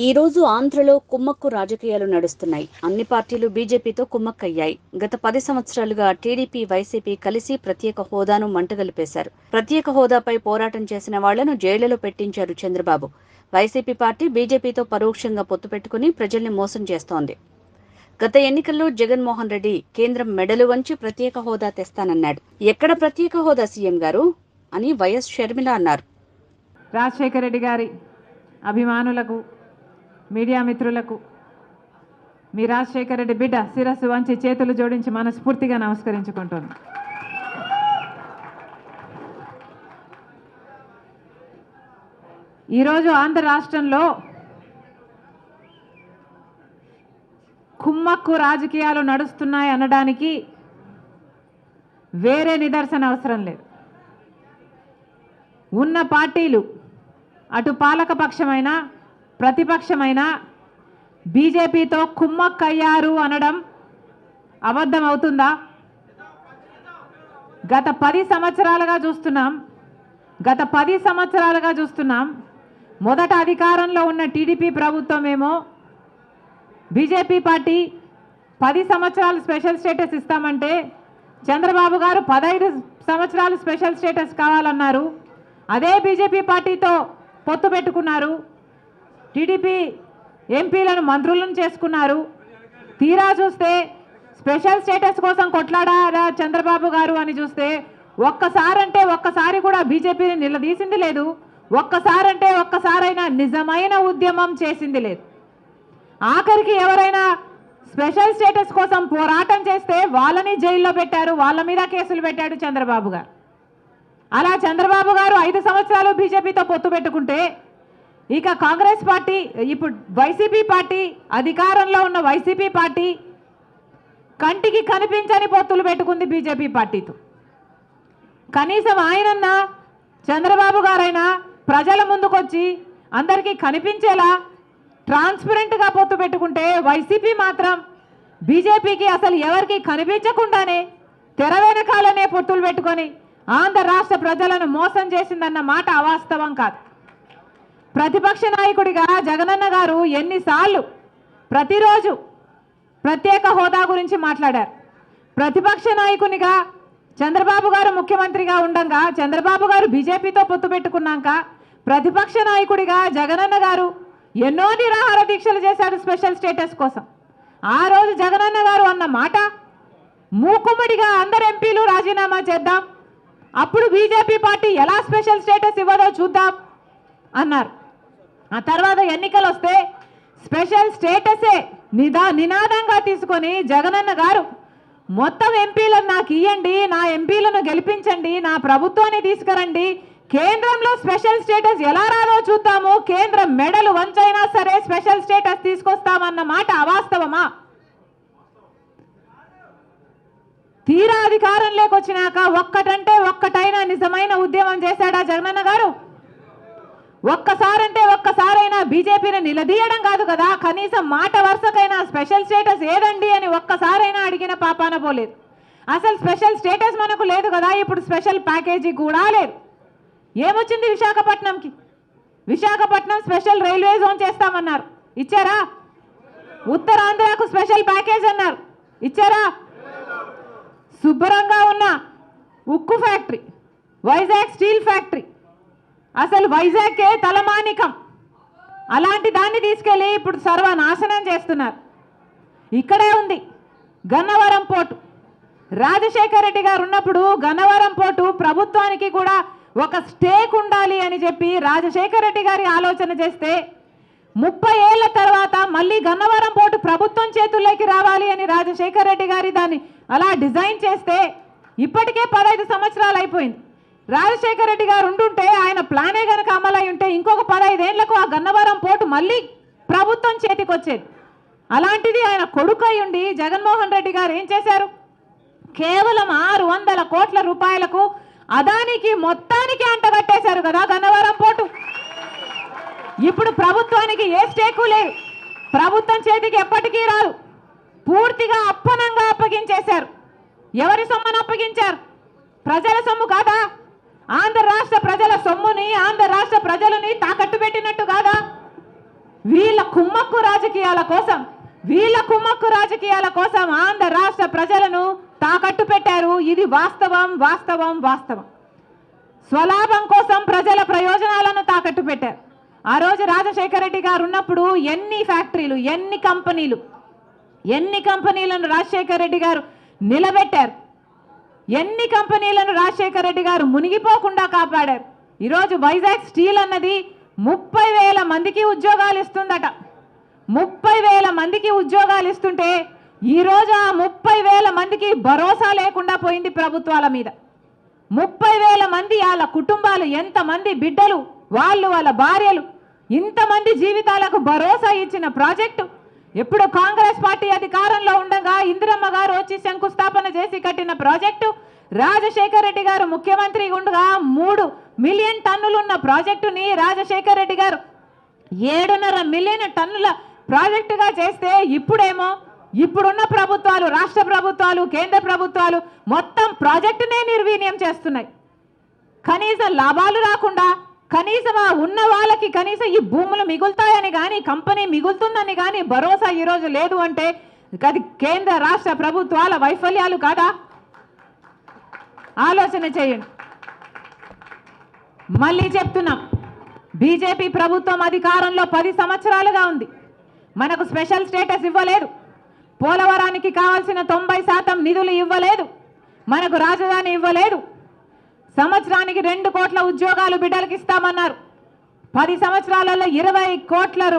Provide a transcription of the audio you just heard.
ఈ రోజు ఆంధ్రలో కుమ్మక్కు రాజకీయాలు నడుస్తున్నాయి. అన్ని పార్టీలు బీజేపీతో కుమ్మక్కయ్యాయి. గత 10 సంవత్సరాలుగా టీడీపీ, వైసీపీ కలిసి ప్రత్యేక హోదాను మంటగలిపేశారు. ప్రత్యేక హోదాపై పోరాటం చేసిన వాళ్లను జైళ్లలో పెట్టించారు చంద్రబాబు. వైసీపీ పార్టీ బీజేపీతో పరోక్షంగా పొత్తు పెట్టుకుని ప్రజల్ని మోసం చేస్తోంది. గత ఎన్నికల్లో జగన్మోహన్ రెడ్డి కేంద్రం మెడలు వంచి ప్రత్యేక హోదా తెస్తానన్నాడు. ఎక్కడ ప్రత్యేక హోదా సీఎం గారు అని వైఎస్ షర్మిల అన్నారు. రాజశేఖర రెడ్డి గారి అభిమానులకు, మీడియా మిత్రులకు మీ రాజశేఖర రెడ్డి బిడ్డ శిరస్సు వంచి చేతులు జోడించి మనస్ఫూర్తిగా నమస్కరించుకుంటాను. ఈరోజు ఆంధ్ర రాష్ట్రంలో కుమ్మక్కు రాజకీయాలు నడుస్తున్నాయి అనడానికి వేరే నిదర్శన అవసరం లేదు. ఉన్న పార్టీలు అటు పాలకపక్షమైన ప్రతిపక్షమైన బీజేపీతో కుమ్మక్కయ్యారు అనడం అబద్ధం అవుతుందా? గత 10 సంవత్సరాలుగా చూస్తున్నాం. మొదట అధికారంలో ఉన్న టీడీపీ ప్రభుత్వం ఏమో బీజేపీ పార్టీ 10 సంవత్సరాలు స్పెషల్ స్టేటస్ ఇస్తామంటే చంద్రబాబు గారు 15 సంవత్సరాలు స్పెషల్ స్టేటస్ కావాలన్నారు. అదే బీజేపీ పార్టీతో పొత్తు పెట్టుకున్నారు. టీడీపీ ఎంపీలను మంత్రులను చేసుకున్నారు. తీరా చూస్తే స్పెషల్ స్టేటస్ కోసం కొట్లాడారా చంద్రబాబు గారు అని చూస్తే ఒక్కసారి కూడా బీజేపీని నిలదీసింది లేదు. ఒక్కసారైనా నిజమైన ఉద్యమం చేసింది లేదు. ఆఖరికి ఎవరైనా స్పెషల్ స్టేటస్ కోసం పోరాటం చేస్తే వాళ్ళని జైల్లో పెట్టారు, వాళ్ళ మీద కేసులు పెట్టాడు చంద్రబాబు గారు. అలా చంద్రబాబు గారు 5 సంవత్సరాలు బీజేపీతో పొత్తు పెట్టుకుంటే ఇక కాంగ్రెస్ పార్టీ, ఇప్పుడు వైసీపీ పార్టీ, అధికారంలో ఉన్న వైసీపీ పార్టీ కంటికి కనిపించని పొత్తులు పెట్టుకుంది బీజేపీ పార్టీతో. కనీసం ఆయనన్నా చంద్రబాబు గారైనా ప్రజల ముందుకొచ్చి అందరికీ కనిపించేలా ట్రాన్స్పరెంట్గా పొత్తు పెట్టుకుంటే వైసీపీ మాత్రం బీజేపీకి అసలు ఎవరికి కనిపించకుండానే తెర వెనకాలనే పొత్తులు పెట్టుకొని ఆంధ్ర రాష్ట్ర ప్రజలను మోసం చేసిందన్న మాట అవాస్తవం కాదు. ప్రతిపక్ష నాయకుడిగా జగనన్న గారు ఎన్నిసార్లు ప్రతిరోజు ప్రత్యేక హోదా గురించి మాట్లాడారు. ప్రతిపక్ష నాయకునిగా చంద్రబాబు గారు ముఖ్యమంత్రిగా ఉండగా, చంద్రబాబు గారు బీజేపీతో పొత్తు పెట్టుకున్నాక ప్రతిపక్ష నాయకుడిగా జగనన్న గారు ఎన్నో నిరాహార దీక్షలు చేశారు స్పెషల్ స్టేటస్ కోసం. ఆ రోజు జగనన్న గారు అన్న మాట, మూకుమ్మడిగా అందరు ఎంపీలు రాజీనామా చేద్దాం, అప్పుడు బీజేపీ పార్టీ ఎలా స్పెషల్ స్టేటస్ ఇవ్వదో చూద్దాం అన్నారు. ఆ తర్వాత ఎన్నికలు వస్తే స్పెషల్ స్టేటసే నినాదంగా తీసుకొని జగనన్న గారు మొత్తం ఎంపీలను నాకు ఇవ్వండి, నా ఎంపీలను గెలిపించండి, నా ప్రభుత్వాన్ని తీసుకురండి, కేంద్రంలో స్పెషల్ స్టేటస్ ఎలా రాదో చూద్దాము, కేంద్రం మెడలు వంచైనా సరే స్పెషల్ స్టేటస్ తీసుకొస్తామన్న మాట అవాస్తవమా? తీరా అధికారం లేకొచ్చినాక ఒక్కటైనా నిజమైన ఉద్యమం చేశాడా జగనన్న గారు? ఒక్కసారైనా బీజేపీని నిలదీయడం కాదు కదా, కనీసం మాట వరుసకైనా స్పెషల్ స్టేటస్ ఏదండి అని ఒక్కసారైనా అడిగిన పాపాన పోలేదు. అసలు స్పెషల్ స్టేటస్ మనకు లేదు కదా, ఇప్పుడు స్పెషల్ ప్యాకేజీ కూడా లేదు. ఏమొచ్చింది విశాఖపట్నంకి? విశాఖపట్నం స్పెషల్ రైల్వే జోన్ చేస్తామన్నారు, ఇచ్చారా? ఉత్తరాంధ్రకు స్పెషల్ ప్యాకేజ్ అన్నారు, ఇచ్చారా? శుభ్రంగా ఉన్న ఉక్కు ఫ్యాక్టరీ, వైజాగ్ స్టీల్ ఫ్యాక్టరీ, అసలు వైజాగ్కే తలమానికం, అలాంటి దాన్ని తీసుకెళ్ళి ఇప్పుడు సర్వనాశనం చేస్తున్నారు. ఇక్కడే ఉంది గన్నవరం పోర్టు. రాజశేఖర రెడ్డి గారు ఉన్నప్పుడు గన్నవరం పోర్టు ప్రభుత్వానికి కూడా ఒక స్టేక్ ఉండాలి అని చెప్పి రాజశేఖర రెడ్డి గారి ఆలోచన చేస్తే 30 ఏళ్ల తర్వాత మళ్ళీ గన్నవరం పోర్టు ప్రభుత్వం చేతుల్లోకి రావాలి అని రాజశేఖర రెడ్డి గారి దాన్ని అలా డిజైన్ చేస్తే ఇప్పటికే 15 సంవత్సరాలు అయిపోయింది. రాజశేఖర రెడ్డి గారు ఉంటుంటే, ఆయన ప్లానే కనుక అమలై ఉంటే ఇంకొక 15 ఏళ్లకు ఆ గన్నవరం పోర్టు మళ్ళీ ప్రభుత్వం చేతికి వచ్చేది. అలాంటిది ఆయన కొడుకు అయి ఉండి జగన్మోహన్ రెడ్డి గారు ఏం చేశారు? కేవలం 600 కోట్ల రూపాయలకు అదానికి మొత్తానికి అంటగట్టేశారు కదా గన్నవరం పోర్టు. ఇప్పుడు ప్రభుత్వానికి ఏ స్టేకు లేదు, ప్రభుత్వం చేతికి ఎప్పటికీ రాదు, పూర్తిగా అప్పనంగా అప్పగించేశారు. ఎవరి సొమ్మును అప్పగించారు? ప్రజల సొమ్ము కాదా? ఆంధ్ర రాష్ట్ర ప్రజల సొమ్ముని, ఆంధ్ర రాష్ట్ర ప్రజలని తాకట్టు పెట్టినట్టు కాదా? వీళ్ళ రాజకీయాల కోసం, వీళ్ళ కుమ్మక్కు రాజకీయాల కోసం ఆంధ్ర రాష్ట్ర ప్రజలను తాకట్టు పెట్టారు. ఇది వాస్తవం వాస్తవం వాస్తవం. స్వలాభం కోసం ప్రజల ప్రయోజనాలను తాకట్టు పెట్టారు. ఆ రోజు రాజశేఖర రెడ్డి గారు ఉన్నప్పుడు ఎన్ని ఫ్యాక్టరీలు, ఎన్ని కంపెనీలను రాజశేఖర రెడ్డి గారు నిలబెట్టారు, ఎన్ని కంపెనీలను రాజశేఖర రెడ్డి గారు మునిగిపోకుండా కాపాడారు. ఈరోజు వైజాగ్ స్టీల్ అన్నది 30,000 మందికి ఉద్యోగాలు ఇస్తుందట. 30,000 మందికి ఉద్యోగాలు ఇస్తుంటే ఈరోజు ఆ 30,000 మందికి భరోసా లేకుండా పోయింది ప్రభుత్వాల మీద. 30,000 మంది వాళ్ళ కుటుంబాలు, ఎంతమంది బిడ్డలు, వాళ్ళ భార్యలు, ఇంతమంది జీవితాలకు భరోసా ఇచ్చిన ప్రాజెక్టు ఎప్పుడు కాంగ్రెస్ పార్టీ అధికారంలో ఉండగా ఇందిరమ్మ గారు వచ్చి శంకుస్థాపన చేసి కట్టిన ప్రాజెక్టు, రాజశేఖర రెడ్డి గారు ముఖ్యమంత్రి ఉండగా 3 మిలియన్ టన్నులున్న ప్రాజెక్టుని రాజశేఖర రెడ్డి గారు 7.5 మిలియన్ టన్నుల ప్రాజెక్టుగా చేస్తే ఇప్పుడేమో ఇప్పుడున్న ప్రభుత్వాలు, రాష్ట్ర ప్రభుత్వాలు, కేంద్ర ప్రభుత్వాలు మొత్తం ప్రాజెక్టునే నిర్వీర్యం చేస్తున్నాయి. కనీస లాభాలు రాకుండా, కనీసం ఆ ఉన్న వాళ్ళకి కనీసం ఈ భూములు మిగులుతాయని కానీ, కంపెనీ మిగులుతుందని కానీ భరోసా ఈరోజు లేదు అంటే అది కేంద్ర రాష్ట్ర ప్రభుత్వాల వైఫల్యాలు కాదా? ఆలోచన చేయండి. మళ్ళీ చెప్తున్నాం, బీజేపీ ప్రభుత్వం అధికారంలో 10 సంవత్సరాలుగా ఉంది. మనకు స్పెషల్ స్టేటస్ ఇవ్వలేదు, పోలవరానికి కావాల్సిన 90% నిధులు ఇవ్వలేదు, మనకు రాజధాని ఇవ్వలేదు, సంవత్సరానికి 2 కోట్ల ఉద్యోగాలు బిడ్డలకు ఇస్తామన్నారు. 10 సంవత్సరాలలో 20 కోట్ల